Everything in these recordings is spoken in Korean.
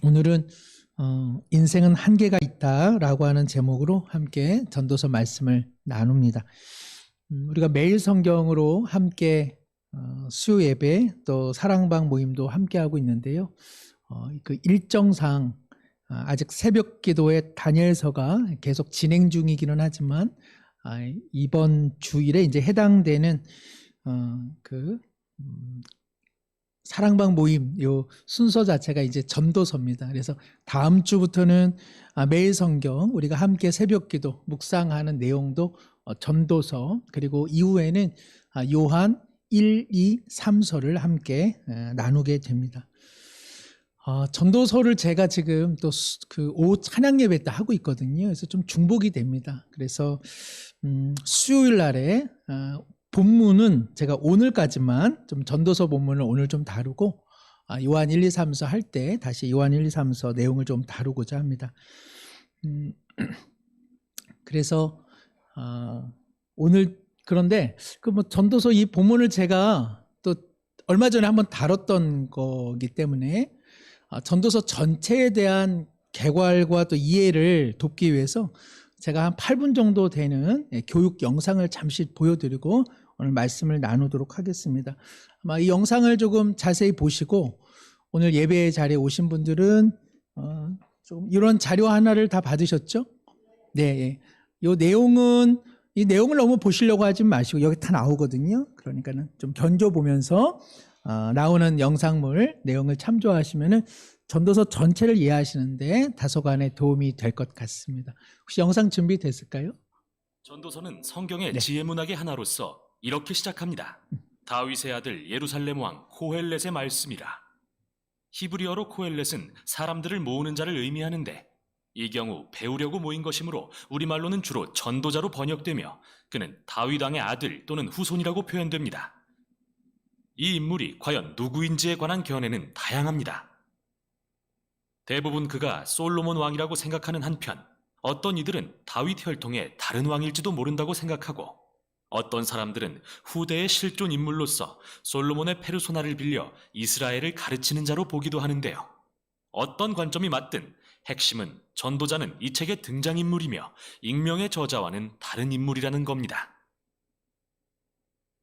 오늘은 인생은 한계가 있다라고 하는 제목으로 함께 전도서 말씀을 나눕니다. 우리가 매일 성경으로 함께 수요 예배 또 사랑방 모임도 함께 하고 있는데요. 그 일정상 아직 새벽 기도의 다니엘서가 계속 진행 중이기는 하지만 이번 주일에 이제 해당되는 사랑방 모임 요 순서 자체가 이제 전도서입니다. 그래서 다음 주부터는 매일 성경 우리가 함께 새벽기도 묵상하는 내용도 전도서, 그리고 이후에는 요한 1, 2, 3서를 함께 나누게 됩니다. 전도서를 제가 지금 또 그 오후 찬양 예배 때 하고 있거든요. 그래서 좀 중복이 됩니다. 그래서 수요일 날에 본문은 제가 오늘까지만 좀 전도서 본문을 오늘 좀 다루고 요한 1, 2, 3서 할 때 다시 요한 1, 2, 3서 내용을 좀 다루고자 합니다. 그래서 오늘 그런데 전도서 이 본문을 제가 또 얼마 전에 한번 다뤘던 거기 때문에 전도서 전체에 대한 개괄과 또 이해를 돕기 위해서 제가 한 8분 정도 되는 교육 영상을 잠시 보여드리고 오늘 말씀을 나누도록 하겠습니다. 아마 이 영상을 조금 자세히 보시고 오늘 예배 자리에 오신 분들은 좀 이런 자료 하나를 다 받으셨죠? 네, 이 내용을 너무 보시려고 하지 마시고 여기 다 나오거든요. 그러니까는 좀 견뎌보면서 나오는 영상물 내용을 참조하시면은 전도서 전체를 이해하시는데 다소간의 도움이 될 것 같습니다. 혹시 영상 준비됐을까요? 전도서는 성경의 지혜문학의 하나로서 이렇게 시작합니다. 다윗의 아들 예루살렘 왕 코헬렛의 말씀이라. 히브리어로 코헬렛은 사람들을 모으는 자를 의미하는데 이 경우 배우려고 모인 것이므로 우리말로는 주로 전도자로 번역되며 그는 다윗 왕의 아들 또는 후손이라고 표현됩니다. 이 인물이 과연 누구인지에 관한 견해는 다양합니다. 대부분 그가 솔로몬 왕이라고 생각하는 한편 어떤 이들은 다윗 혈통의 다른 왕일지도 모른다고 생각하고 어떤 사람들은 후대의 실존 인물로서 솔로몬의 페르소나를 빌려 이스라엘을 가르치는 자로 보기도 하는데요. 어떤 관점이 맞든 핵심은 전도자는 이 책의 등장인물이며 익명의 저자와는 다른 인물이라는 겁니다.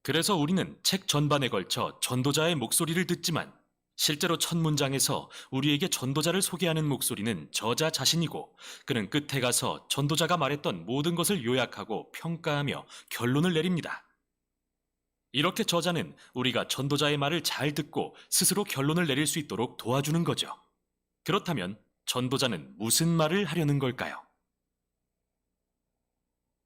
그래서 우리는 책 전반에 걸쳐 전도자의 목소리를 듣지만 실제로 첫 문장에서 우리에게 전도자를 소개하는 목소리는 저자 자신이고 그는 끝에 가서 전도자가 말했던 모든 것을 요약하고 평가하며 결론을 내립니다. 이렇게 저자는 우리가 전도자의 말을 잘 듣고 스스로 결론을 내릴 수 있도록 도와주는 거죠. 그렇다면 전도자는 무슨 말을 하려는 걸까요?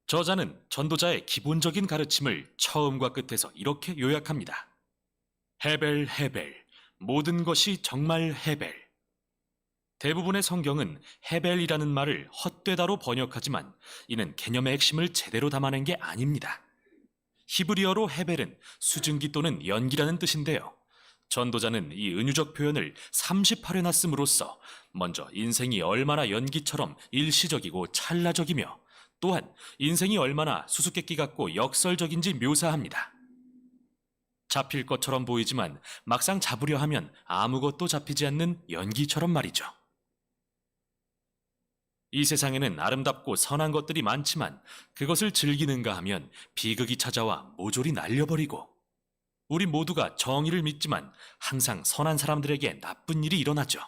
저자는 전도자의 기본적인 가르침을 처음과 끝에서 이렇게 요약합니다. 헤벨 헤벨, 모든 것이 정말 헤벨. 대부분의 성경은 헤벨이라는 말을 헛되다로 번역하지만 이는 개념의 핵심을 제대로 담아낸 게 아닙니다. 히브리어로 헤벨은 수증기 또는 연기라는 뜻인데요. 전도자는 이 은유적 표현을 38회나 씀으로써 먼저 인생이 얼마나 연기처럼 일시적이고 찰나적이며 또한 인생이 얼마나 수수께끼 같고 역설적인지 묘사합니다. 잡힐 것처럼 보이지만 막상 잡으려 하면 아무것도 잡히지 않는 연기처럼 말이죠. 이 세상에는 아름답고 선한 것들이 많지만 그것을 즐기는가 하면 비극이 찾아와 모조리 날려버리고 우리 모두가 정의를 믿지만 항상 선한 사람들에게 나쁜 일이 일어나죠.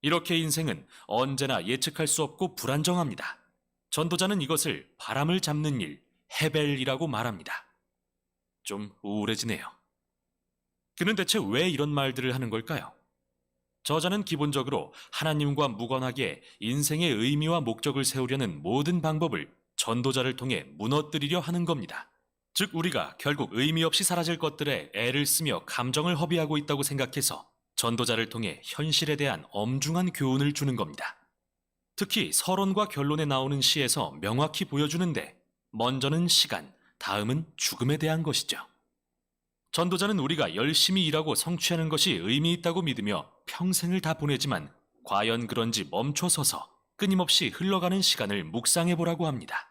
이렇게 인생은 언제나 예측할 수 없고 불안정합니다. 전도자는 이것을 바람을 잡는 일, 헤벨이라고 말합니다. 좀 우울해지네요. 그는 대체 왜 이런 말들을 하는 걸까요? 저자는 기본적으로 하나님과 무관하게 인생의 의미와 목적을 세우려는 모든 방법을 전도자를 통해 무너뜨리려 하는 겁니다. 즉 우리가 결국 의미 없이 사라질 것들에 애를 쓰며 감정을 허비하고 있다고 생각해서 전도자를 통해 현실에 대한 엄중한 교훈을 주는 겁니다. 특히 서론과 결론에 나오는 시에서 명확히 보여주는데 먼저는 시간, 다음은 죽음에 대한 것이죠. 전도자는 우리가 열심히 일하고 성취하는 것이 의미 있다고 믿으며 평생을 다 보내지만 과연 그런지 멈춰서서 끊임없이 흘러가는 시간을 묵상해보라고 합니다.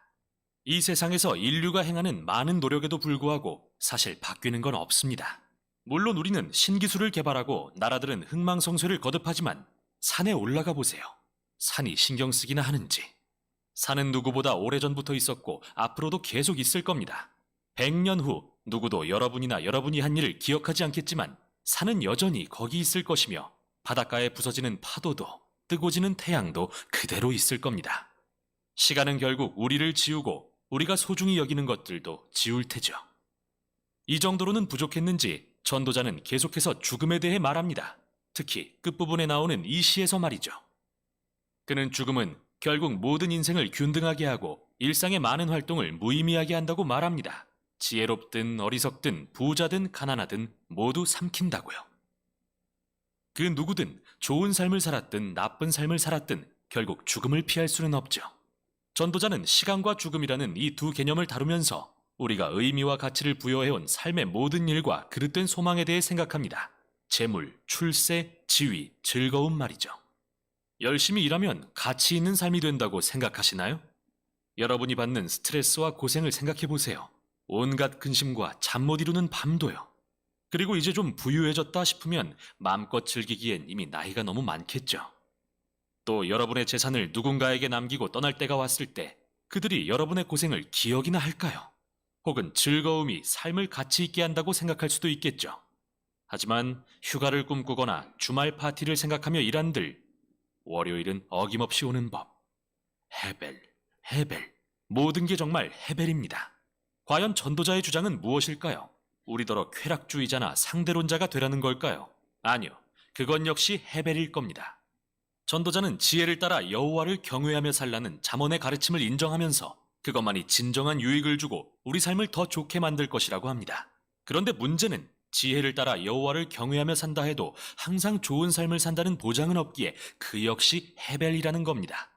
이 세상에서 인류가 행하는 많은 노력에도 불구하고 사실 바뀌는 건 없습니다. 물론 우리는 신기술을 개발하고 나라들은 흥망성쇠를 거듭하지만 산에 올라가 보세요. 산이 신경 쓰기나 하는지. 산은 누구보다 오래전부터 있었고 앞으로도 계속 있을 겁니다. 100년 후 누구도 여러분이나 여러분이 한 일을 기억하지 않겠지만 산은 여전히 거기 있을 것이며 바닷가에 부서지는 파도도 뜨고 지는 태양도 그대로 있을 겁니다. 시간은 결국 우리를 지우고 우리가 소중히 여기는 것들도 지울 테죠. 이 정도로는 부족했는지 전도자는 계속해서 죽음에 대해 말합니다. 특히 끝부분에 나오는 이 시에서 말이죠. 그는 죽음은 결국 모든 인생을 균등하게 하고 일상의 많은 활동을 무의미하게 한다고 말합니다. 지혜롭든 어리석든 부자든 가난하든 모두 삼킨다고요. 그 누구든 좋은 삶을 살았든 나쁜 삶을 살았든 결국 죽음을 피할 수는 없죠. 전도자는 시간과 죽음이라는 이 두 개념을 다루면서 우리가 의미와 가치를 부여해온 삶의 모든 일과 그릇된 소망에 대해 생각합니다. 재물, 출세, 지위, 즐거움 말이죠. 열심히 일하면 가치 있는 삶이 된다고 생각하시나요? 여러분이 받는 스트레스와 고생을 생각해 보세요. 온갖 근심과 잠 못 이루는 밤도요. 그리고 이제 좀 부유해졌다 싶으면 마음껏 즐기기엔 이미 나이가 너무 많겠죠. 또 여러분의 재산을 누군가에게 남기고 떠날 때가 왔을 때 그들이 여러분의 고생을 기억이나 할까요? 혹은 즐거움이 삶을 가치 있게 한다고 생각할 수도 있겠죠. 하지만 휴가를 꿈꾸거나 주말 파티를 생각하며 일한들, 월요일은 어김없이 오는 법. 헤벨, 헤벨. 모든 게 정말 헤벨입니다. 과연 전도자의 주장은 무엇일까요? 우리더러 쾌락주의자나 상대론자가 되라는 걸까요? 아니요. 그건 역시 헤벨일 겁니다. 전도자는 지혜를 따라 여호와를 경외하며 살라는 잠언의 가르침을 인정하면서 그것만이 진정한 유익을 주고 우리 삶을 더 좋게 만들 것이라고 합니다. 그런데 문제는 지혜를 따라 여호와를 경외하며 산다 해도 항상 좋은 삶을 산다는 보장은 없기에 그 역시 헤벨이라는 겁니다.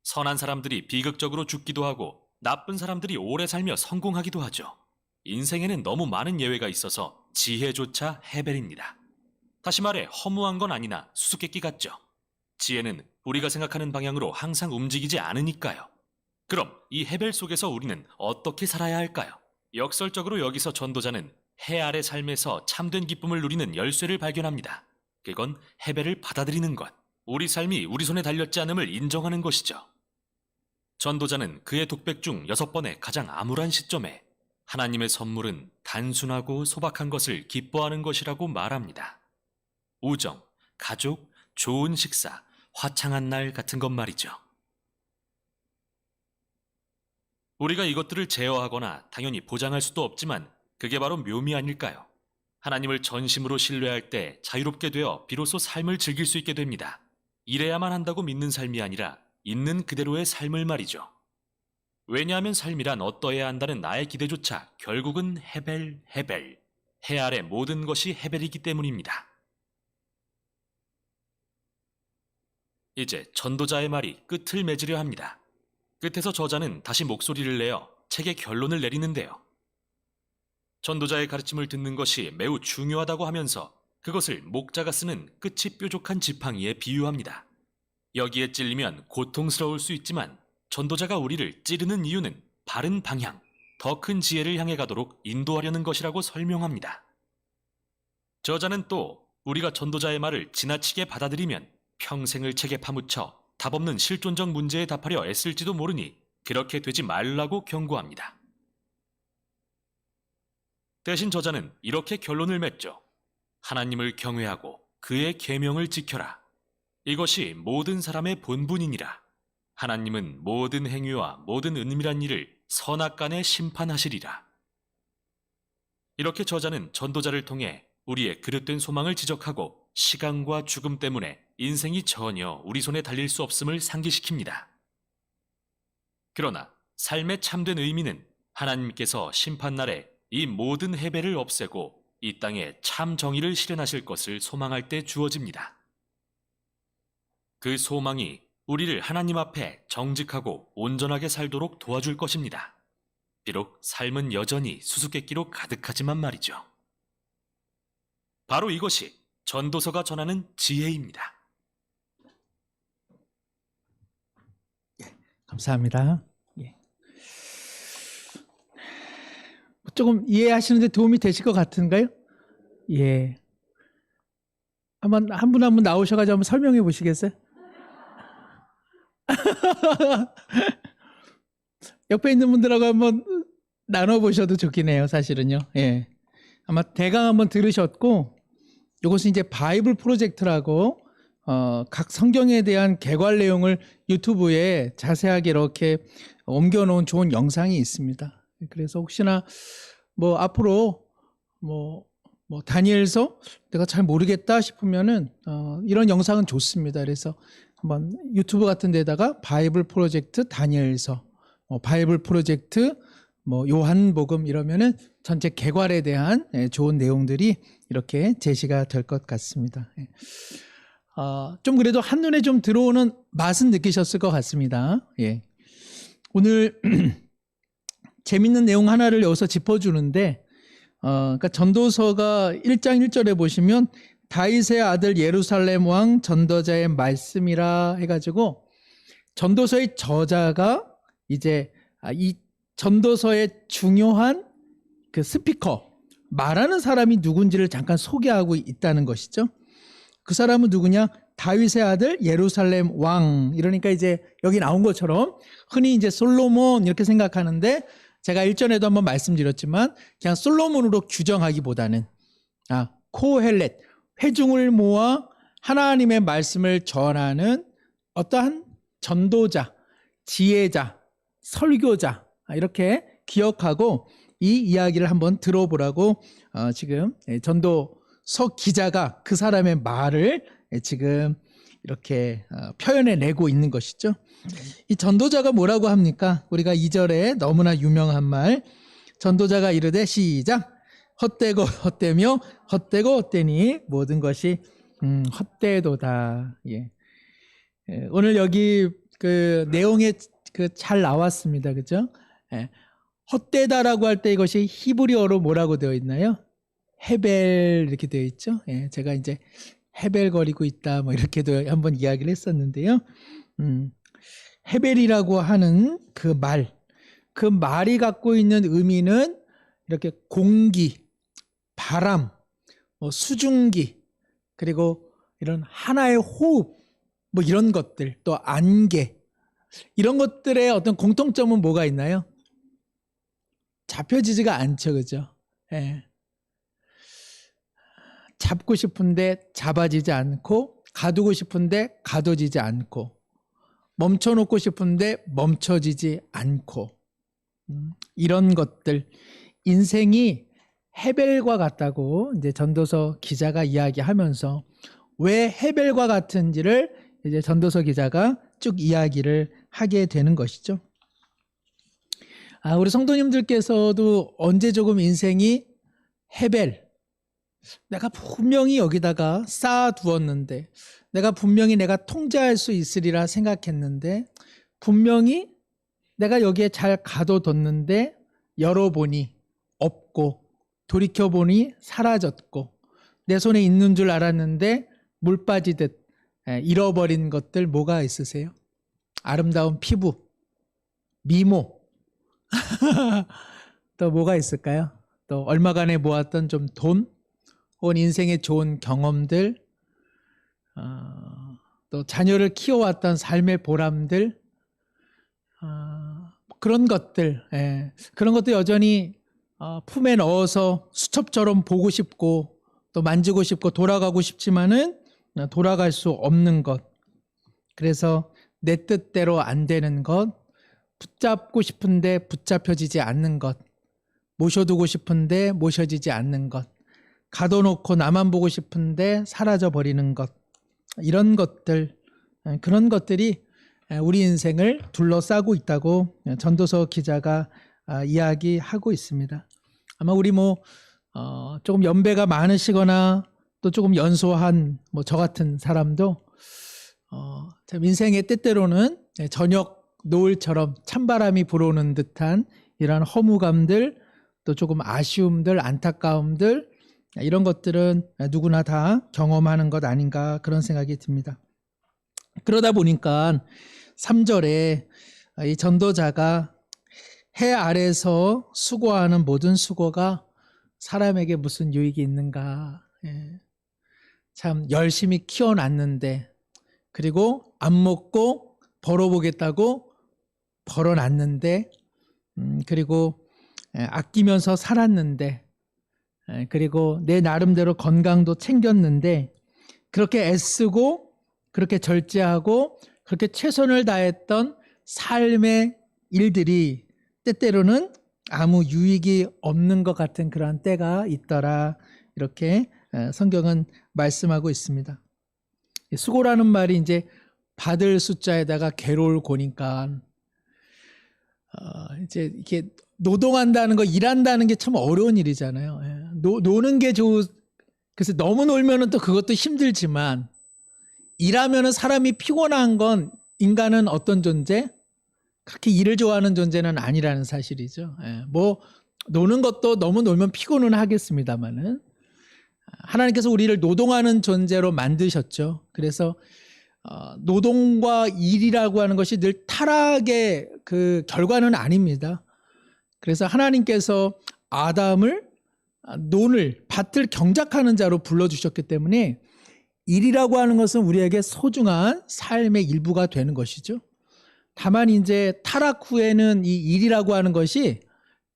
선한 사람들이 비극적으로 죽기도 하고 나쁜 사람들이 오래 살며 성공하기도 하죠. 인생에는 너무 많은 예외가 있어서 지혜조차 헤벨입니다. 다시 말해 허무한 건 아니나 수수께끼 같죠. 지혜는 우리가 생각하는 방향으로 항상 움직이지 않으니까요. 그럼 이 헤벨 속에서 우리는 어떻게 살아야 할까요? 역설적으로 여기서 전도자는 해 아래 삶에서 참된 기쁨을 누리는 열쇠를 발견합니다. 그건 헤벨을 받아들이는 것, 우리 삶이 우리 손에 달렸지 않음을 인정하는 것이죠. 전도자는 그의 독백 중 6번의 가장 암울한 시점에 하나님의 선물은 단순하고 소박한 것을 기뻐하는 것이라고 말합니다. 우정, 가족, 좋은 식사, 화창한 날 같은 것 말이죠. 우리가 이것들을 제어하거나 당연히 보장할 수도 없지만 그게 바로 묘미 아닐까요? 하나님을 전심으로 신뢰할 때 자유롭게 되어 비로소 삶을 즐길 수 있게 됩니다. 이래야만 한다고 믿는 삶이 아니라 있는 그대로의 삶을 말이죠. 왜냐하면 삶이란 어떠해야 한다는 나의 기대조차 결국은 헤벨, 헤벨. 해 아래 모든 것이 헤벨이기 때문입니다. 이제 전도자의 말이 끝을 맺으려 합니다. 끝에서 저자는 다시 목소리를 내어 책의 결론을 내리는데요. 전도자의 가르침을 듣는 것이 매우 중요하다고 하면서 그것을 목자가 쓰는 끝이 뾰족한 지팡이에 비유합니다. 여기에 찔리면 고통스러울 수 있지만 전도자가 우리를 찌르는 이유는 바른 방향, 더 큰 지혜를 향해 가도록 인도하려는 것이라고 설명합니다. 저자는 또 우리가 전도자의 말을 지나치게 받아들이면 평생을 책에 파묻혀 답없는 실존적 문제에 답하려 애쓸지도 모르니 그렇게 되지 말라고 경고합니다. 대신 저자는 이렇게 결론을 맺죠. 하나님을 경외하고 그의 계명을 지켜라. 이것이 모든 사람의 본분이니라. 하나님은 모든 행위와 모든 은밀한 일을 선악간에 심판하시리라. 이렇게 저자는 전도자를 통해 우리의 그릇된 소망을 지적하고 시간과 죽음 때문에 인생이 전혀 우리 손에 달릴 수 없음을 상기시킵니다. 그러나 삶의 참된 의미는 하나님께서 심판날에 이 모든 해배를 없애고 이 땅에 참 정의를 실현하실 것을 소망할 때 주어집니다. 그 소망이 우리를 하나님 앞에 정직하고 온전하게 살도록 도와줄 것입니다. 비록 삶은 여전히 수수께끼로 가득하지만 말이죠. 바로 이것이 전도서가 전하는 지혜입니다. 감사합니다. 예. 조금 이해하시는데 도움이 되실 것 같은가요? 예. 한번 한 분 한 분 나오셔가지고 한번 설명해 보시겠어요? 옆에 있는 분들하고 한번 나눠 보셔도 좋긴 해요, 사실은요. 예. 아마 대강 한번 들으셨고, 이것은 이제 바이블 프로젝트라고 각 성경에 대한 개괄 내용을 유튜브에 자세하게 이렇게 옮겨 놓은 좋은 영상이 있습니다. 그래서 혹시나 뭐 앞으로 뭐 다니엘서 내가 잘 모르겠다 싶으면은 이런 영상은 좋습니다. 그래서 한번 유튜브 같은 데다가 바이블 프로젝트 다니엘서, 바이블 프로젝트 요한복음 이러면은 전체 개괄에 대한 좋은 내용들이 이렇게 제시가 될 것 같습니다. 좀 그래도 한눈에 좀 들어오는 맛은 느끼셨을 것 같습니다. 예. 오늘 재밌는 내용 하나를 여기서 짚어주는데, 그러니까 전도서가 1장 1절에 보시면 다윗의 아들 예루살렘 왕 전도자의 말씀이라 해가지고 전도서의 저자가 이제 이 전도서의 중요한 그 스피커, 말하는 사람이 누군지를 잠깐 소개하고 있다는 것이죠. 그 사람은 누구냐? 다윗의 아들 예루살렘 왕. 이러니까 이제 여기 나온 것처럼 흔히 이제 솔로몬 이렇게 생각하는데, 제가 일전에도 한번 말씀드렸지만 그냥 솔로몬으로 규정하기보다는 코헬렛, 회중을 모아 하나님의 말씀을 전하는 어떠한 전도자, 지혜자, 설교자, 이렇게 기억하고 이 이야기를 한번 들어보라고 지금 전도서 기자가 그 사람의 말을 지금 이렇게 표현해내고 있는 것이죠. 이 전도자가 뭐라고 합니까? 우리가 2절에 너무나 유명한 말, 전도자가 이르되 시작, 헛되고 헛되며 헛되고 헛되니 모든 것이 헛되도다. 예. 오늘 여기 그 내용에 잘 나왔습니다. 그죠? 예. 헛되다라고 할 때 이것이 히브리어로 뭐라고 되어 있나요? 헤벨 이렇게 되어 있죠. 예. 제가 이제 헤벨거리고 있다 이렇게도 한번 이야기를 했었는데요. 헤벨이라고 하는 그 말이 갖고 있는 의미는 이렇게 공기, 바람, 수증기, 그리고 이런 하나의 호흡, 이런 것들, 또 안개, 이런 것들의 어떤 공통점은 뭐가 있나요? 잡혀지지가 않죠, 그죠? 예. 잡고 싶은데 잡아지지 않고, 가두고 싶은데 가둬지지 않고, 멈춰놓고 싶은데 멈춰지지 않고, 이런 것들, 인생이 헤벨과 같다고 이제 전도서 기자가 이야기하면서 왜 헤벨과 같은지를 이제 전도서 기자가 쭉 이야기를 하게 되는 것이죠. 우리 성도님들께서도 언제 조금 인생이 헤벨, 내가 분명히 여기다가 쌓아두었는데, 내가 분명히 내가 통제할 수 있으리라 생각했는데, 분명히 내가 여기에 잘 가둬뒀는데 열어보니 없고, 돌이켜보니 사라졌고, 내 손에 있는 줄 알았는데 물 빠지듯 잃어버린 것들 뭐가 있으세요? 아름다운 피부, 미모, 또 뭐가 있을까요? 또 얼마간에 모았던 좀 돈, 혹은 인생의 좋은 경험들, 또 자녀를 키워왔던 삶의 보람들, 그런 것들, 그런 것도 여전히 품에 넣어서 수첩처럼 보고 싶고 또 만지고 싶고 돌아가고 싶지만은 돌아갈 수 없는 것, 그래서 내 뜻대로 안 되는 것, 붙잡고 싶은데 붙잡혀지지 않는 것, 모셔두고 싶은데 모셔지지 않는 것, 가둬놓고 나만 보고 싶은데 사라져버리는 것, 이런 것들, 그런 것들이 우리 인생을 둘러싸고 있다고 전도서 기자가 이야기하고 있습니다. 아마 우리 조금 연배가 많으시거나 또 조금 연소한 저 같은 사람도 참 인생의 때때로는 저녁 노을처럼 찬바람이 불어오는 듯한 이런 허무감들, 또 조금 아쉬움들, 안타까움들, 이런 것들은 누구나 다 경험하는 것 아닌가 그런 생각이 듭니다. 그러다 보니까 3절에 이 전도자가 해 아래서 수고하는 모든 수고가 사람에게 무슨 유익이 있는가. 참 열심히 키워놨는데, 그리고 안 먹고 벌어보겠다고 벌어놨는데, 그리고 아끼면서 살았는데, 그리고 내 나름대로 건강도 챙겼는데, 그렇게 애쓰고 그렇게 절제하고 그렇게 최선을 다했던 삶의 일들이 때때로는 아무 유익이 없는 것 같은 그러한 때가 있더라. 이렇게 성경은 말씀하고 있습니다. 수고라는 말이 이제 받을 숫자에다가 괴로울 고니까 이제 이렇게 노동한다는 거, 일한다는 게 참 어려운 일이잖아요. 노는 게 그래서 너무 놀면은 또 그것도 힘들지만, 일하면은 사람이 피곤한 건, 인간은 어떤 존재? 그렇게 일을 좋아하는 존재는 아니라는 사실이죠. 뭐 노는 것도 너무 놀면 피곤은 하겠습니다만은, 하나님께서 우리를 노동하는 존재로 만드셨죠. 그래서 노동과 일이라고 하는 것이 늘 타락의 그 결과는 아닙니다. 그래서 하나님께서 아담을 밭을 경작하는 자로 불러주셨기 때문에 일이라고 하는 것은 우리에게 소중한 삶의 일부가 되는 것이죠. 다만 이제 타락 후에는 이 일이라고 하는 것이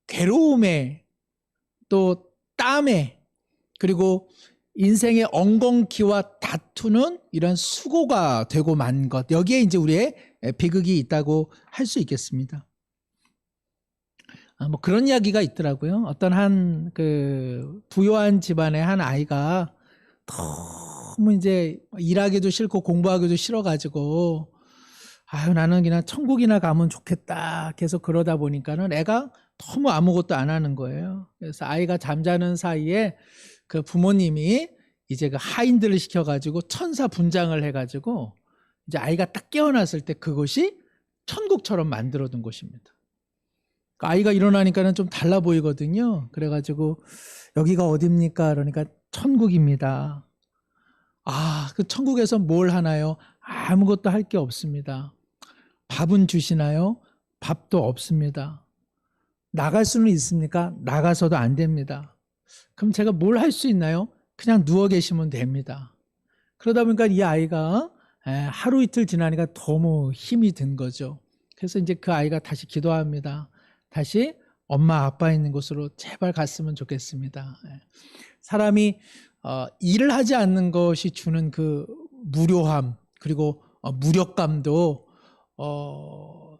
괴로움에, 또 땀에, 그리고 인생의 엉겅퀴와 다투는 이런 수고가 되고 만 것, 여기에 이제 우리의 비극이 있다고 할 수 있겠습니다. 뭐 그런 이야기가 있더라고요. 어떤 한 그 부유한 집안의 한 아이가 너무 이제 일하기도 싫고 공부하기도 싫어가지고, 나는 그냥 천국이나 가면 좋겠다 계속 그러다 보니까는 애가 너무 아무것도 안 하는 거예요. 그래서 아이가 잠자는 사이에 그 부모님이 이제 그 하인들을 시켜가지고 천사 분장을 해가지고 이제 아이가 딱 깨어났을 때 그것이 천국처럼 만들어둔 곳입니다. 아이가 일어나니까는 좀 달라 보이거든요. 그래가지고 여기가 어딥니까? 그러니까 천국입니다. 그 천국에서 뭘 하나요? 아무것도 할 게 없습니다. 밥은 주시나요? 밥도 없습니다. 나갈 수는 있습니까? 나가서도 안 됩니다. 그럼 제가 뭘 할 수 있나요? 그냥 누워 계시면 됩니다. 그러다 보니까 이 아이가 하루 이틀 지나니까 너무 힘이 든 거죠. 그래서 이제 그 아이가 다시 기도합니다. 다시 엄마 아빠 있는 곳으로 제발 갔으면 좋겠습니다. 사람이 일을 하지 않는 것이 주는 그 무료함, 그리고 무력감도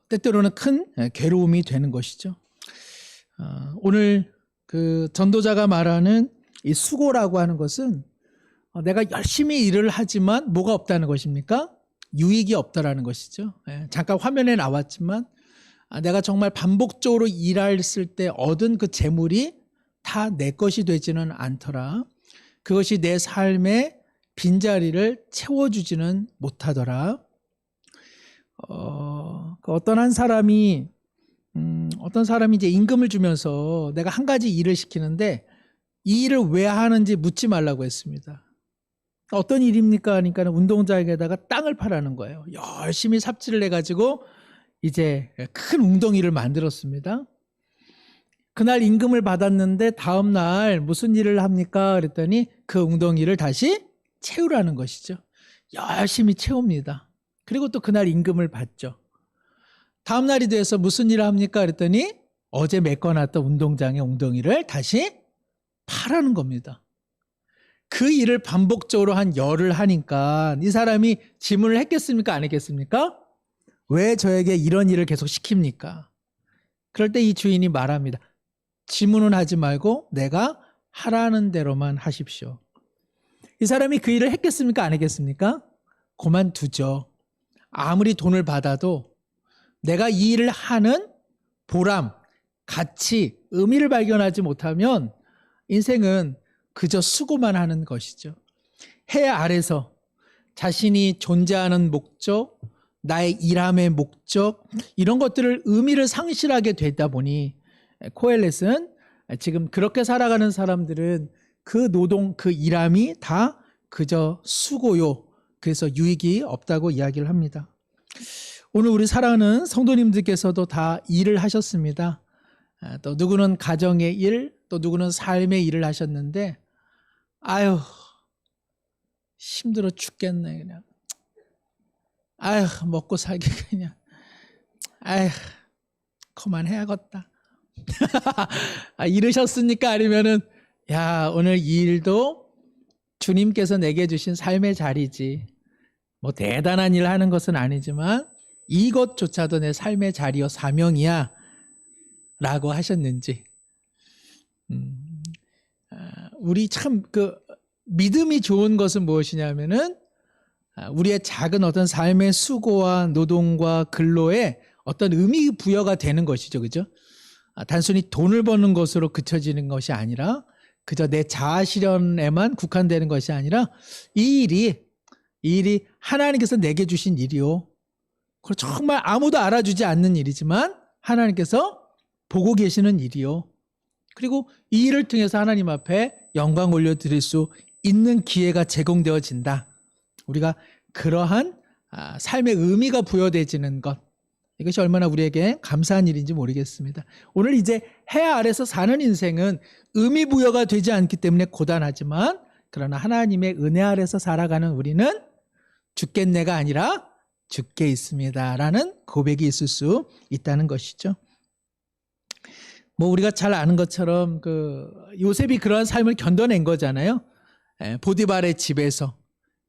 때때로는 큰 괴로움이 되는 것이죠. 오늘 그 전도자가 말하는 이 수고라고 하는 것은 내가 열심히 일을 하지만 뭐가 없다는 것입니까? 유익이 없다라는 것이죠. 잠깐 화면에 나왔지만 내가 정말 반복적으로 일했을 때 얻은 그 재물이 다 내 것이 되지는 않더라. 그것이 내 삶의 빈자리를 채워주지는 못하더라. 어떤 사람이 이제 임금을 주면서 내가 한 가지 일을 시키는데 이 일을 왜 하는지 묻지 말라고 했습니다. 어떤 일입니까? 하니까 운동장에다가 땅을 파라는 거예요. 열심히 삽질을 해가지고 이제 큰 웅덩이를 만들었습니다. 그날 임금을 받았는데 다음 날 무슨 일을 합니까? 그랬더니 그 웅덩이를 다시 채우라는 것이죠. 열심히 채웁니다. 그리고 또 그날 임금을 받죠. 다음 날이 돼서 무슨 일을 합니까? 그랬더니 어제 메꿔놨던 운동장의 웅덩이를 다시 파라는 겁니다. 그 일을 반복적으로 한 열흘 하니까 이 사람이 질문을 했겠습니까? 안 했겠습니까? 왜 저에게 이런 일을 계속 시킵니까? 그럴 때 이 주인이 말합니다. 질문은 하지 말고 내가 하라는 대로만 하십시오. 이 사람이 그 일을 했겠습니까? 안 했겠습니까? 그만두죠. 아무리 돈을 받아도 내가 이 일을 하는 보람, 가치, 의미를 발견하지 못하면 인생은 그저 수고만 하는 것이죠. 해 아래서 자신이 존재하는 목적, 나의 일함의 목적, 이런 것들을 의미를 상실하게 되다 보니 코엘렛은 지금 그렇게 살아가는 사람들은 그 노동, 그 일함이 다 그저 수고요. 그래서 유익이 없다고 이야기를 합니다. 오늘 우리 사랑하는 성도님들께서도 다 일을 하셨습니다. 또 누구는 가정의 일, 또 누구는 삶의 일을 하셨는데 힘들어 죽겠네 그냥. 아휴 먹고 살기 그냥. 아휴 그만해야겠다. 이러셨습니까? 아니면은 야 오늘 이 일도 주님께서 내게 주신 삶의 자리지. 뭐 대단한 일 하는 것은 아니지만 이것조차도 내 삶의 자리요 사명이야 라고 하셨는지. 우리 참 그 믿음이 좋은 것은 무엇이냐면은 우리의 작은 어떤 삶의 수고와 노동과 근로에 어떤 의미 부여가 되는 것이죠. 그죠? 단순히 돈을 버는 것으로 그쳐지는 것이 아니라 그저 내 자아 실현에만 국한되는 것이 아니라 이 일이 하나님께서 내게 주신 일이요. 그리고 정말 아무도 알아주지 않는 일이지만 하나님께서 보고 계시는 일이요. 그리고 이 일을 통해서 하나님 앞에 영광 올려드릴 수 있는 기회가 제공되어진다. 우리가 그러한 삶의 의미가 부여되지는 것. 이것이 얼마나 우리에게 감사한 일인지 모르겠습니다. 오늘 이제 해 아래서 사는 인생은 의미 부여가 되지 않기 때문에 고단하지만 그러나 하나님의 은혜 아래서 살아가는 우리는 죽겠네가 아니라 죽게 있습니다. 라는 고백이 있을 수 있다는 것이죠. 뭐 우리가 잘 아는 것처럼 그 요셉이 그러한 삶을 견뎌낸 거잖아요. 보디발의 집에서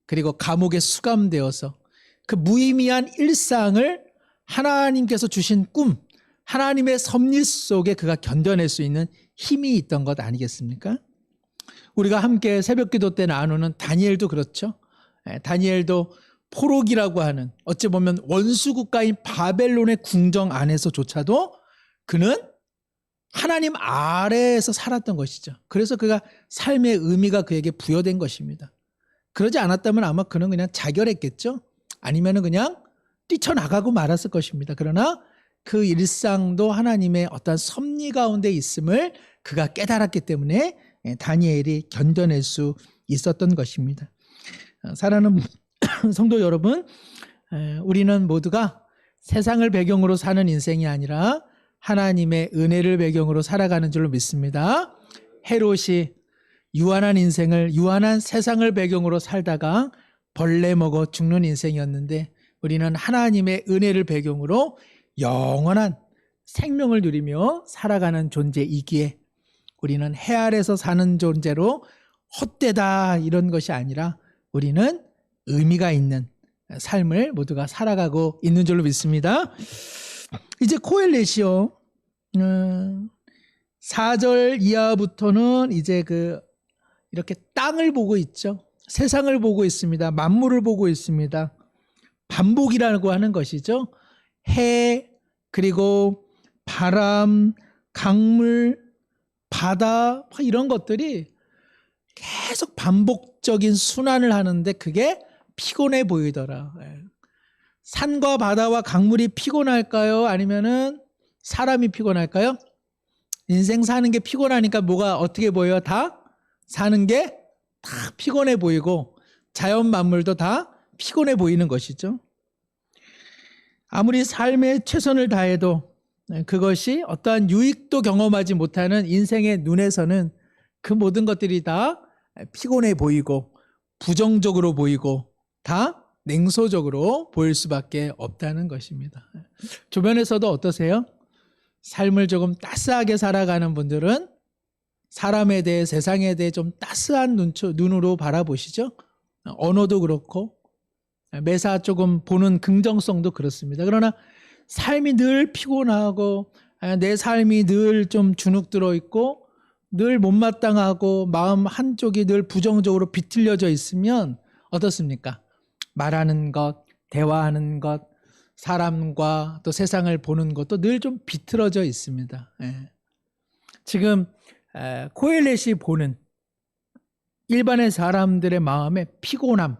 그리고 감옥에 수감되어서 그 무의미한 일상을 하나님께서 주신 꿈, 하나님의 섭리 속에 그가 견뎌낼 수 있는 힘이 있던 것 아니겠습니까? 우리가 함께 새벽기도 때 나누는 다니엘도 그렇죠. 다니엘도 포로기라고 하는 어찌 보면 원수국가인 바벨론의 궁정 안에서조차도 그는 하나님 아래에서 살았던 것이죠. 그래서 그가 삶의 의미가 그에게 부여된 것입니다. 그러지 않았다면 아마 그는 그냥 자결했겠죠. 아니면 그냥 뛰쳐나가고 말았을 것입니다. 그러나 그 일상도 하나님의 어떤 섭리 가운데 있음을 그가 깨달았기 때문에 다니엘이 견뎌낼 수 있었던 것입니다. 사랑하는 성도 여러분, 우리는 모두가 세상을 배경으로 사는 인생이 아니라 하나님의 은혜를 배경으로 살아가는 줄로 믿습니다. 헤롯이 유한한 인생을, 유한한 세상을 배경으로 살다가 벌레 먹어 죽는 인생이었는데 우리는 하나님의 은혜를 배경으로 영원한 생명을 누리며 살아가는 존재이기에 우리는 해 아래서 사는 존재로 헛되다 이런 것이 아니라 우리는 의미가 있는 삶을 모두가 살아가고 있는 줄로 믿습니다. 이제 코엘렛이요. 4절 이하부터는 이제 이렇게 땅을 보고 있죠. 세상을 보고 있습니다. 만물을 보고 있습니다. 반복이라고 하는 것이죠. 해, 그리고 바람, 강물, 바다 이런 것들이 계속 반복적인 순환을 하는데 그게 피곤해 보이더라. 산과 바다와 강물이 피곤할까요? 아니면은 사람이 피곤할까요? 인생 사는 게 피곤하니까 뭐가 어떻게 보여요? 다 사는 게 다 피곤해 보이고 자연 만물도 다 피곤해 보이는 것이죠. 아무리 삶에 최선을 다해도 그것이 어떠한 유익도 경험하지 못하는 인생의 눈에서는 그 모든 것들이 다 피곤해 보이고 부정적으로 보이고 다 냉소적으로 보일 수밖에 없다는 것입니다. 주변에서도 어떠세요? 삶을 조금 따스하게 살아가는 분들은 사람에 대해 세상에 대해 좀 따스한 눈으로 바라보시죠. 언어도 그렇고 매사 조금 보는 긍정성도 그렇습니다. 그러나 삶이 늘 피곤하고 내 삶이 늘 좀 주눅 들어 있고 늘 못마땅하고 마음 한쪽이 늘 부정적으로 비틀려져 있으면 어떻습니까? 말하는 것, 대화하는 것, 사람과 또 세상을 보는 것도 늘 좀 비틀어져 있습니다. 지금 코엘렛이 보는 일반의 사람들의 마음의 피곤함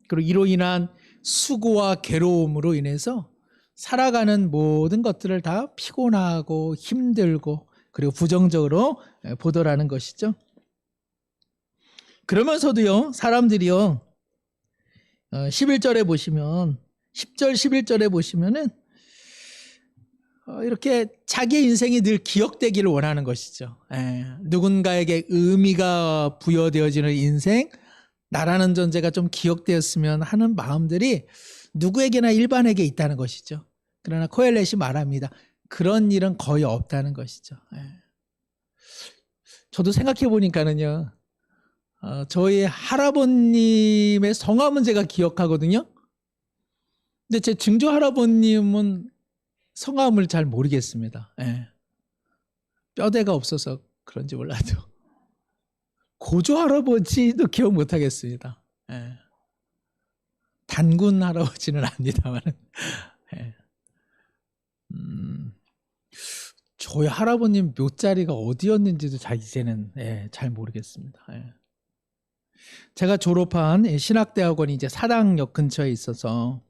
그리고 이로 인한 수고와 괴로움으로 인해서 살아가는 모든 것들을 다 피곤하고 힘들고 그리고 부정적으로 보더라는 것이죠. 그러면서도요, 사람들이요, 11절에 보시면, 10절, 11절에 보시면은, 이렇게 자기의 인생이 늘 기억되기를 원하는 것이죠. 누군가에게 의미가 부여되어지는 인생, 나라는 존재가 좀 기억되었으면 하는 마음들이 누구에게나 일반에게 있다는 것이죠. 그러나 코엘렛이 말합니다. 그런 일은 거의 없다는 것이죠. 저도 생각해 보니까는요, 저희 할아버님의 성함은 제가 기억하거든요. 근데 제 증조 할아버님은 성함을 잘 모르겠습니다. 뼈대가 없어서 그런지 몰라도. 고조 할아버지도 기억 못 하겠습니다. 단군 할아버지는 압니다만. 저희 할아버님 묘자리가 어디였는지도 이제는 잘 모르겠습니다. 제가 졸업한 신학대학원이 이제 사당역 근처에 있어서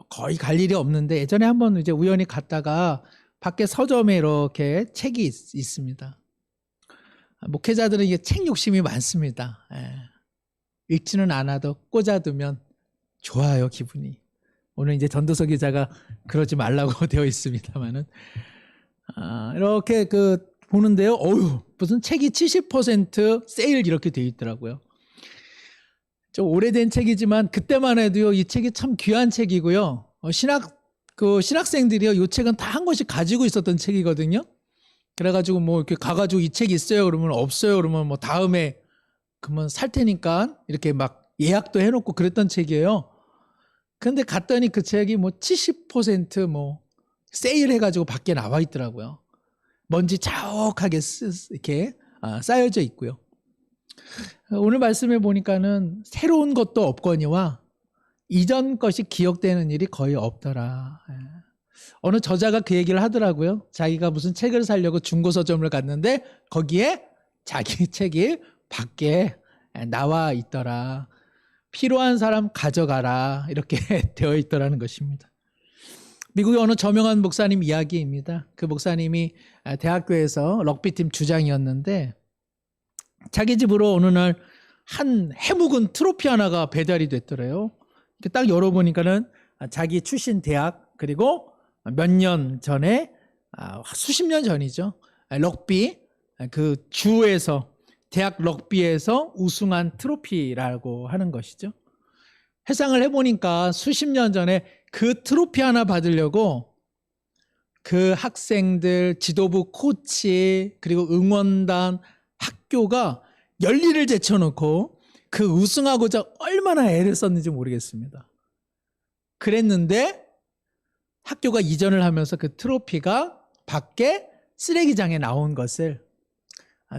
거의 갈 일이 없는데 예전에 한번 이제 우연히 갔다가 밖에 서점에 이렇게 책이 있습니다. 목회자들은 이게 책 욕심이 많습니다. 읽지는 않아도 꽂아두면 좋아요, 기분이. 오늘 이제 전도서 기자가 그러지 말라고 되어 있습니다만은 이렇게 보는데요. 무슨 책이 70% 세일 이렇게 되어 있더라고요. 좀 오래된 책이지만 그때만 해도요, 이 책이 참 귀한 책이고요. 신학생들이요, 이 책은 다 한 권씩 가지고 있었던 책이거든요. 그래가지고 이렇게 가가지고 이 책 있어요? 그러면 없어요? 그러면 다음에 그러면 살 테니까 이렇게 막 예약도 해놓고 그랬던 책이에요. 근데 갔더니 그 책이 70% 세일해가지고 밖에 나와 있더라고요. 먼지 자욱하게 이렇게 쌓여져 있고요. 오늘 말씀해 보니까는 새로운 것도 없거니와 이전 것이 기억되는 일이 거의 없더라. 어느 저자가 그 얘기를 하더라고요. 자기가 무슨 책을 사려고 중고서점을 갔는데 거기에 자기 책이 밖에 나와 있더라. 필요한 사람 가져가라. 이렇게 되어 있더라는 것입니다. 미국의 어느 저명한 목사님 이야기입니다. 그 목사님이 대학교에서 럭비팀 주장이었는데 자기 집으로 어느 날 한 해묵은 트로피 하나가 배달이 됐더래요. 딱 열어보니까는 자기 출신 대학 그리고 몇 년 전에 수십 년 전이죠. 럭비 그 주에서 대학 럭비에서 우승한 트로피라고 하는 것이죠. 회상을 해보니까 수십 년 전에 그 트로피 하나 받으려고 그 학생들, 지도부 코치, 그리고 응원단, 학교가 열일을 제쳐놓고 그 우승하고자 얼마나 애를 썼는지 모르겠습니다. 그랬는데 학교가 이전을 하면서 그 트로피가 밖에 쓰레기장에 나온 것을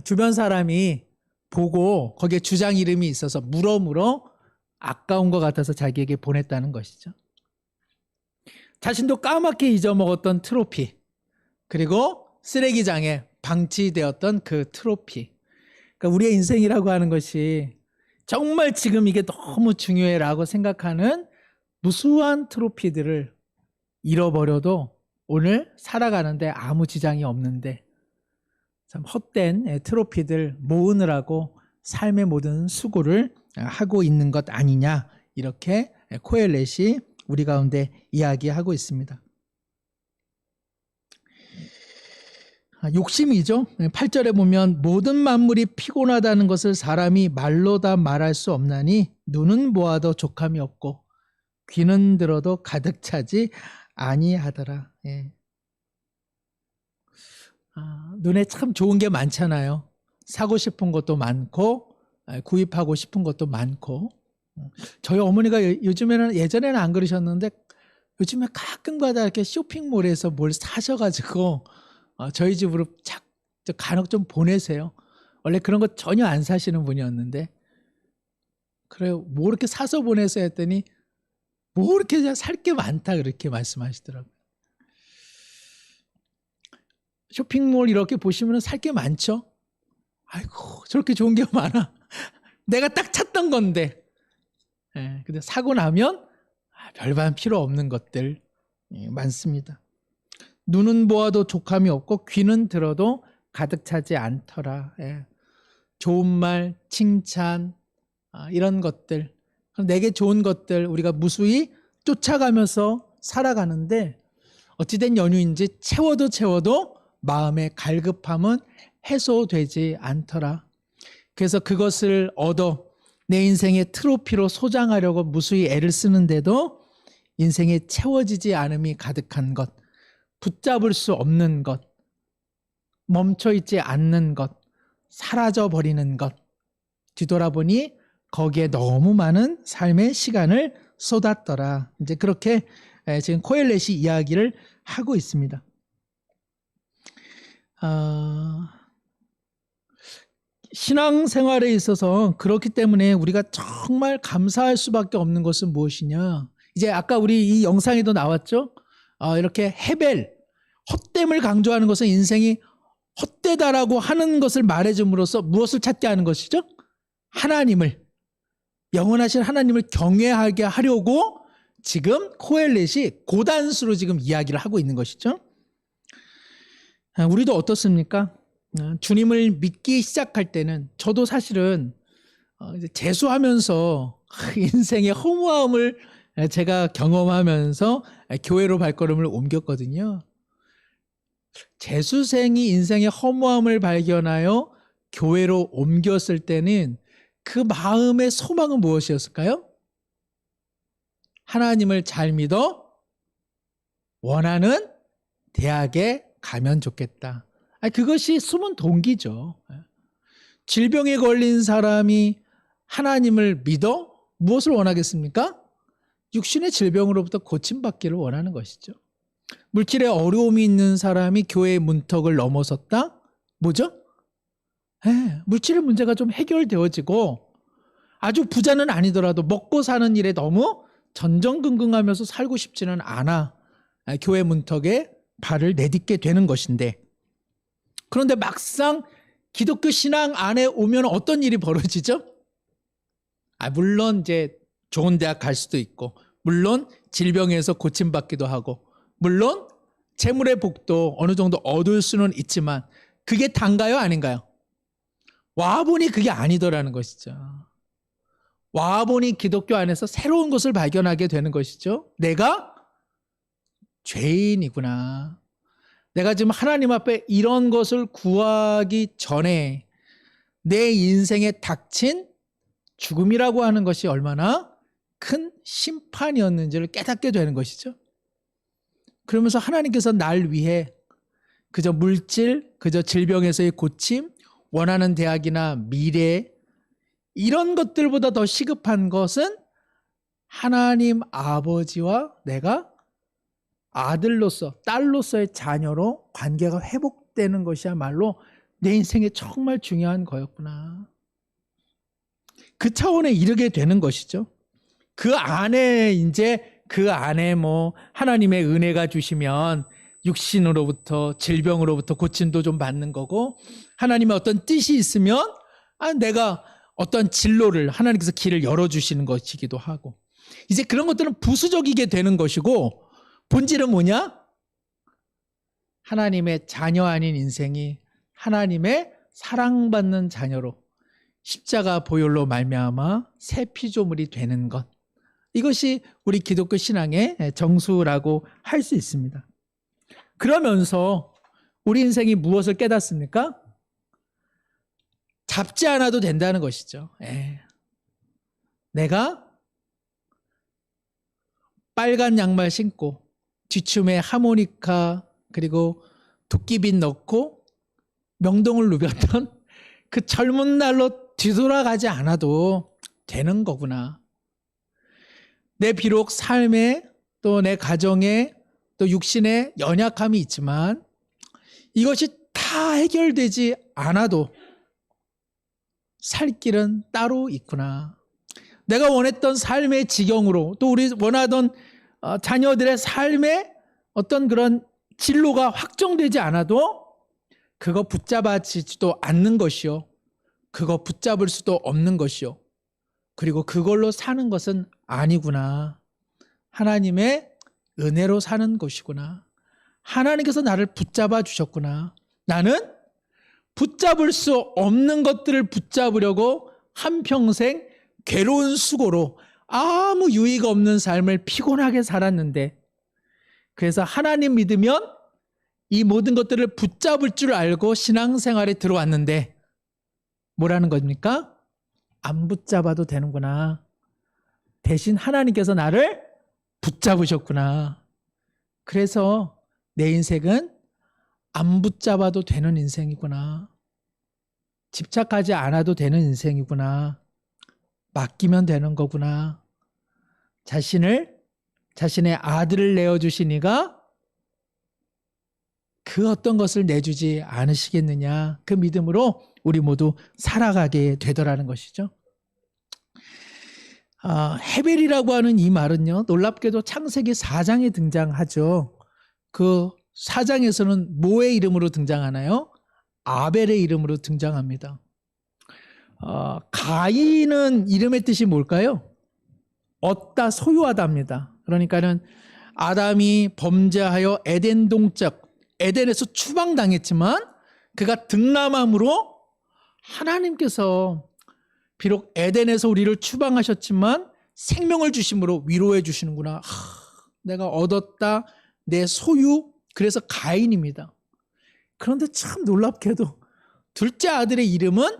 주변 사람이 보고 거기에 주장 이름이 있어서 물어 아까운 것 같아서 자기에게 보냈다는 것이죠. 자신도 까맣게 잊어먹었던 트로피, 그리고 쓰레기장에 방치되었던 그 트로피. 그러니까 우리의 인생이라고 하는 것이 정말 지금 이게 너무 중요해라고 생각하는 무수한 트로피들을 잃어버려도 오늘 살아가는데 아무 지장이 없는데 참 헛된 트로피들 모으느라고 삶의 모든 수고를 하고 있는 것 아니냐, 이렇게 코엘렛이 우리 가운데 이야기하고 있습니다. 욕심이죠. 8절에 보면 모든 만물이 피곤하다는 것을 사람이 말로 다 말할 수 없나니 눈은 보아도 족함이 없고 귀는 들어도 가득 차지 아니하더라. 눈에 참 좋은 게 많잖아요. 사고 싶은 것도 많고 구입하고 싶은 것도 많고. 저희 어머니가 요즘에는, 예전에는 안 그러셨는데 요즘에 가끔가다 이렇게 쇼핑몰에서 뭘 사셔가지고 저희 집으로 간혹 좀 보내세요. 원래 그런 거 전혀 안 사시는 분이었는데, 그래요, 뭐 이렇게 사서 보내세요 했더니 뭐 이렇게 살 게 많다 그렇게 말씀하시더라고요. 쇼핑몰 이렇게 보시면 살 게 많죠. 아이고 저렇게 좋은 게 많아. 내가 딱 찾던 건데. 근데 사고 나면 별반 필요 없는 것들 많습니다. 눈은 보아도 족함이 없고 귀는 들어도 가득 차지 않더라. 좋은 말, 칭찬, 이런 것들, 내게 좋은 것들 우리가 무수히 쫓아가면서 살아가는데 어찌된 연유인지 채워도 마음의 갈급함은 해소되지 않더라. 그래서 그것을 얻어 내 인생의 트로피로 소장하려고 무수히 애를 쓰는데도 인생에 채워지지 않음이 가득한 것, 붙잡을 수 없는 것, 멈춰있지 않는 것, 사라져버리는 것, 뒤돌아보니 거기에 너무 많은 삶의 시간을 쏟았더라. 이제 그렇게 지금 코엘렛이 이야기를 하고 있습니다. 신앙생활에 있어서 그렇기 때문에 우리가 정말 감사할 수밖에 없는 것은 무엇이냐. 이제 아까 우리 이 영상에도 나왔죠. 이렇게 헤벨, 헛됨을 강조하는 것은 인생이 헛되다라고 하는 것을 말해줌으로써 무엇을 찾게 하는 것이죠? 하나님을, 영원하신 하나님을 경외하게 하려고 지금 코엘렛이 고단수로 지금 이야기를 하고 있는 것이죠. 우리도 어떻습니까? 주님을 믿기 시작할 때는 저도 사실은 이제 재수하면서 인생의 허무함을 제가 경험하면서 교회로 발걸음을 옮겼거든요. 재수생이 인생의 허무함을 발견하여 교회로 옮겼을 때는 그 마음의 소망은 무엇이었을까요? 하나님을 잘 믿어 원하는 대학에 가면 좋겠다. 그것이 숨은 동기죠. 질병에 걸린 사람이 하나님을 믿어 무엇을 원하겠습니까? 육신의 질병으로부터 고침받기를 원하는 것이죠. 물질에 어려움이 있는 사람이 교회의 문턱을 넘어섰다? 뭐죠? 물질의 문제가 좀 해결되어지고 아주 부자는 아니더라도 먹고 사는 일에 너무 전전긍긍하면서 살고 싶지는 않아 교회 문턱에 발을 내딛게 되는 것인데, 그런데 막상 기독교 신앙 안에 오면 어떤 일이 벌어지죠? 물론 이제 좋은 대학 갈 수도 있고, 물론 질병에서 고침받기도 하고, 물론 재물의 복도 어느 정도 얻을 수는 있지만 그게 단가요, 아닌가요? 와보니 그게 아니더라는 것이죠. 와보니 기독교 안에서 새로운 것을 발견하게 되는 것이죠. 내가 죄인이구나. 내가 지금 하나님 앞에 이런 것을 구하기 전에 내 인생에 닥친 죽음이라고 하는 것이 얼마나 큰 심판이었는지를 깨닫게 되는 것이죠. 그러면서 하나님께서 날 위해 그저 물질, 그저 질병에서의 고침, 원하는 대학이나 미래, 이런 것들보다 더 시급한 것은 하나님 아버지와 내가 아들로서, 딸로서의 자녀로 관계가 회복되는 것이야말로 내 인생에 정말 중요한 거였구나. 그 차원에 이르게 되는 것이죠. 그 안에 뭐 하나님의 은혜가 주시면 육신으로부터 질병으로부터 고침도 좀 받는 거고, 하나님의 어떤 뜻이 있으면 내가 어떤 진로를 하나님께서 길을 열어주시는 것이기도 하고, 이제 그런 것들은 부수적이게 되는 것이고, 본질은 뭐냐? 하나님의 자녀 아닌 인생이 하나님의 사랑받는 자녀로 십자가 보혈로 말미암아 새 피조물이 되는 것, 이것이 우리 기독교 신앙의 정수라고 할 수 있습니다. 그러면서 우리 인생이 무엇을 깨닫습니까? 잡지 않아도 된다는 것이죠. 내가 빨간 양말 신고 뒷춤에 하모니카 그리고 도끼빗 넣고 명동을 누볐던 그 젊은 날로 뒤돌아가지 않아도 되는 거구나. 내 비록 삶에 또 내 가정에 또 육신에 연약함이 있지만 이것이 다 해결되지 않아도 살 길은 따로 있구나. 내가 원했던 삶의 지경으로, 또 우리 원하던 자녀들의 삶의 어떤 그런 진로가 확정되지 않아도 그거 붙잡아지지도 않는 것이요, 그거 붙잡을 수도 없는 것이요, 그리고 그걸로 사는 것은 아니구나. 하나님의 은혜로 사는 것이구나. 하나님께서 나를 붙잡아 주셨구나. 나는 붙잡을 수 없는 것들을 붙잡으려고 한평생 괴로운 수고로 아무 유의가 없는 삶을 피곤하게 살았는데, 그래서 하나님 믿으면 이 모든 것들을 붙잡을 줄 알고 신앙생활에 들어왔는데 뭐라는 겁니까? 안 붙잡아도 되는구나. 대신 하나님께서 나를 붙잡으셨구나. 그래서 내 인생은 안 붙잡아도 되는 인생이구나. 집착하지 않아도 되는 인생이구나. 맡기면 되는 거구나. 자신의 아들을 내어주시니가 그 어떤 것을 내주지 않으시겠느냐. 그 믿음으로 우리 모두 살아가게 되더라는 것이죠. 헤벨이라고 하는 이 말은요, 놀랍게도 창세기 4장에 등장하죠. 그 4장에서는 뭐의 이름으로 등장하나요? 아벨의 이름으로 등장합니다. 가인은 이름의 뜻이 뭘까요? 얻다, 소유하다입니다. 그러니까는 아담이 범죄하여 에덴 동쪽, 에덴에서 추방당했지만 그가 등남함으로 하나님께서 비록 에덴에서 우리를 추방하셨지만 생명을 주심으로 위로해 주시는구나. 내가 얻었다, 내 소유. 그래서 가인입니다. 그런데 참 놀랍게도 둘째 아들의 이름은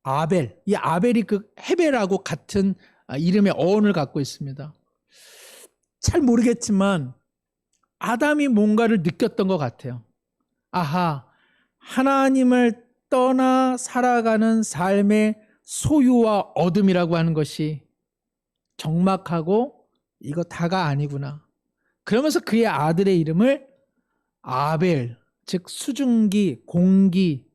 아벨. 이 아벨이 그 헤벨하고 같은 이름의 어원을 갖고 있습니다. 잘 모르겠지만 아담이 뭔가를 느꼈던 것 같아요. 아하, 하나님을 떠나 살아가는 삶의 소유와 얻음이라고 하는 것이 적막하고 이거 다가 아니구나. 그러면서 그의 아들의 이름을 아벨, 즉 수증기, 공기,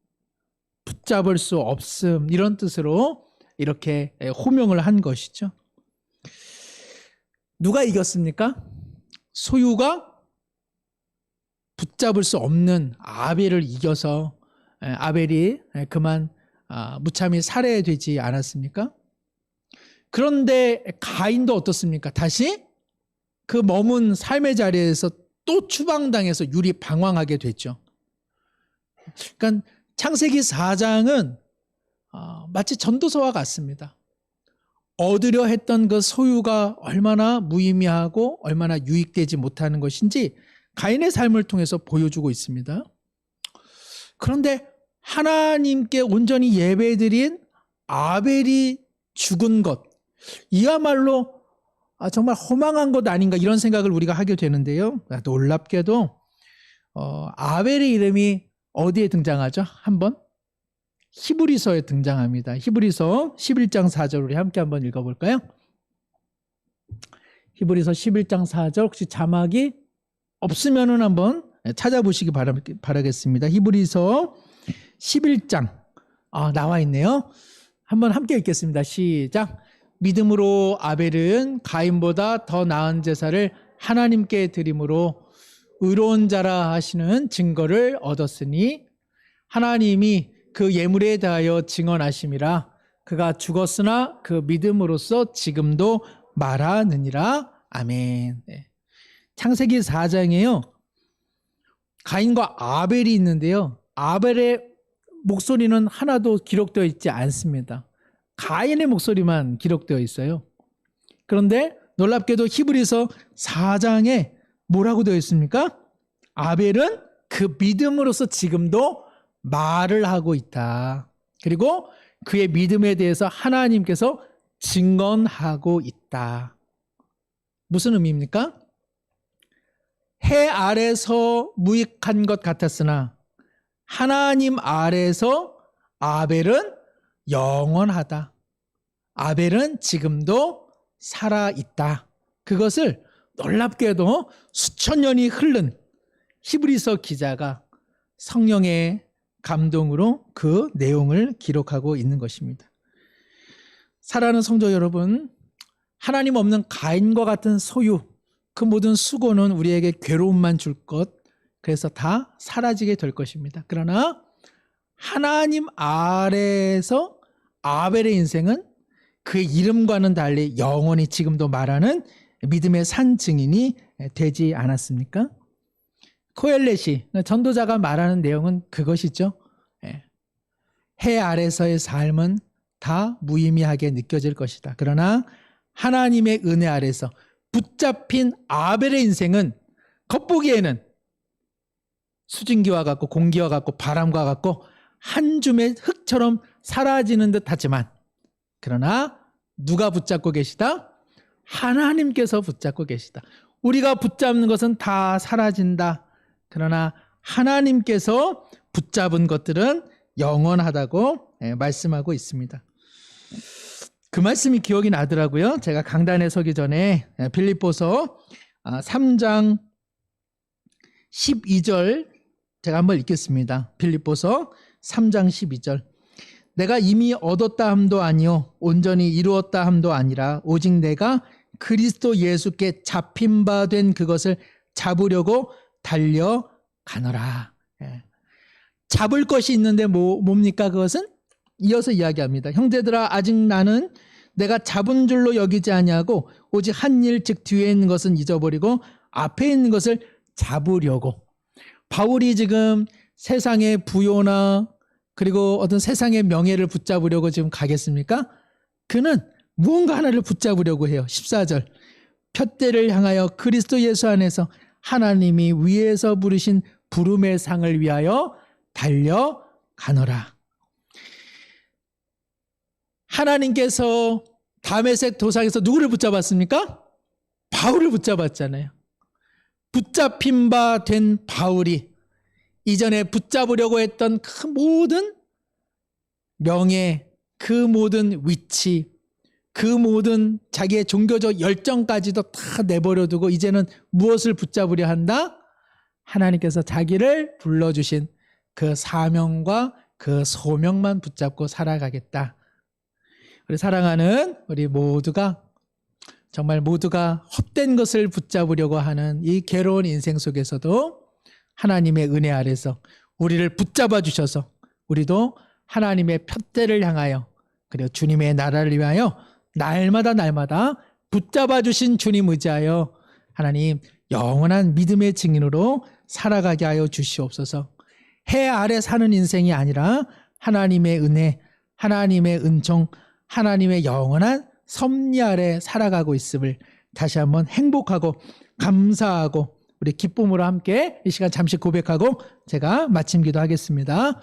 붙잡을 수 없음, 이런 뜻으로 이렇게 호명을 한 것이죠. 누가 이겼습니까? 소유가 붙잡을 수 없는 아벨을 이겨서 아벨이 그만 무참히 살해되지 않았습니까? 그런데 가인도 어떻습니까? 다시 그 머문 삶의 자리에서 또 추방당해서 유리방황하게 됐죠. 그러니까 창세기 4장은 마치 전도서와 같습니다. 얻으려 했던 그 소유가 얼마나 무의미하고 얼마나 유익되지 못하는 것인지 가인의 삶을 통해서 보여주고 있습니다. 그런데 하나님께 온전히 예배드린 아벨이 죽은 것, 이야말로 정말 허망한 것 아닌가 이런 생각을 우리가 하게 되는데요. 놀랍게도 아벨의 이름이 어디에 등장하죠? 한번 히브리서에 등장합니다. 히브리서 11장 4절 우리 함께 한번 읽어볼까요? 히브리서 11장 4절 혹시 자막이 없으면은 한번 찾아보시기 바라겠습니다. 히브리서 11장 나와 있네요. 한번 함께 읽겠습니다. 시작. 믿음으로 아벨은 가인보다 더 나은 제사를 하나님께 드림으로 의로운 자라 하시는 증거를 얻었으니 하나님이 그 예물에 대하여 증언하심이라. 그가 죽었으나 그 믿음으로써 지금도 말하느니라. 아멘. 네. 창세기 4장에요. 가인과 아벨이 있는데요. 아벨의 목소리는 하나도 기록되어 있지 않습니다. 가인의 목소리만 기록되어 있어요. 그런데 놀랍게도 히브리서 4장에 뭐라고 되어 있습니까? 아벨은 그 믿음으로써 지금도 말을 하고 있다. 그리고 그의 믿음에 대해서 하나님께서 증언하고 있다. 무슨 의미입니까? 해 아래서 무익한 것 같았으나 하나님 아래서 아벨은 영원하다. 아벨은 지금도 살아있다. 그것을 놀랍게도 수천 년이 흐른 히브리서 기자가 성령의 감동으로 그 내용을 기록하고 있는 것입니다. 사랑하는 성도 여러분, 하나님 없는 가인과 같은 소유, 그 모든 수고는 우리에게 괴로움만 줄 것, 그래서 다 사라지게 될 것입니다. 그러나 하나님 아래에서 아벨의 인생은 그의 이름과는 달리 영원히 지금도 말하는 믿음의 산 증인이 되지 않았습니까? 코엘렛이 전도자가 말하는 내용은 그것이죠. 해 아래서의 삶은 다 무의미하게 느껴질 것이다. 그러나 하나님의 은혜 아래서 붙잡힌 아벨의 인생은 겉보기에는 수증기와 같고 공기와 같고 바람과 같고 한 줌의 흙처럼 사라지는 듯 하지만 그러나 누가 붙잡고 계시다? 하나님께서 붙잡고 계시다. 우리가 붙잡는 것은 다 사라진다. 그러나 하나님께서 붙잡은 것들은 영원하다고 말씀하고 있습니다. 그 말씀이 기억이 나더라고요. 제가 강단에 서기 전에 빌립보서 3장 12절 제가 한번 읽겠습니다. 빌립보서 3장 12절. 내가 이미 얻었다 함도 아니요 온전히 이루었다 함도 아니라 오직 내가 그리스도 예수께 잡힌 바 된 그것을 잡으려고 달려가노라. 잡을 것이 있는데 뭡니까 그것은? 이어서 이야기합니다. 형제들아 아직 나는 내가 잡은 줄로 여기지 아니하고 오직 한 일 즉 뒤에 있는 것은 잊어버리고 앞에 있는 것을 잡으려고. 바울이 지금 세상의 부요나 그리고 어떤 세상의 명예를 붙잡으려고 지금 가겠습니까? 그는 무언가 하나를 붙잡으려고 해요. 14절. 푯대를 향하여 그리스도 예수 안에서 하나님이 위에서 부르신 부름의 상을 위하여 달려가노라. 하나님께서 다메섹 도상에서 누구를 붙잡았습니까? 바울을 붙잡았잖아요. 붙잡힌 바 된 바울이 이전에 붙잡으려고 했던 그 모든 명예, 그 모든 위치, 그 모든 자기의 종교적 열정까지도 다 내버려두고 이제는 무엇을 붙잡으려 한다? 하나님께서 자기를 불러주신 그 사명과 그 소명만 붙잡고 살아가겠다. 우리 사랑하는 우리 모두가 정말 모두가 헛된 것을 붙잡으려고 하는 이 괴로운 인생 속에서도 하나님의 은혜 아래서 우리를 붙잡아 주셔서 우리도 하나님의 푯대를 향하여 그리고 주님의 나라를 위하여 날마다 붙잡아 주신 주님 의지하여 하나님 영원한 믿음의 증인으로 살아가게 하여 주시옵소서. 해 아래 사는 인생이 아니라 하나님의 은혜, 하나님의 은총, 하나님의 영원한 섭리 아래 살아가고 있음을 다시 한번 행복하고 감사하고 우리 기쁨으로 함께 이 시간 잠시 고백하고 제가 마침 기도하겠습니다.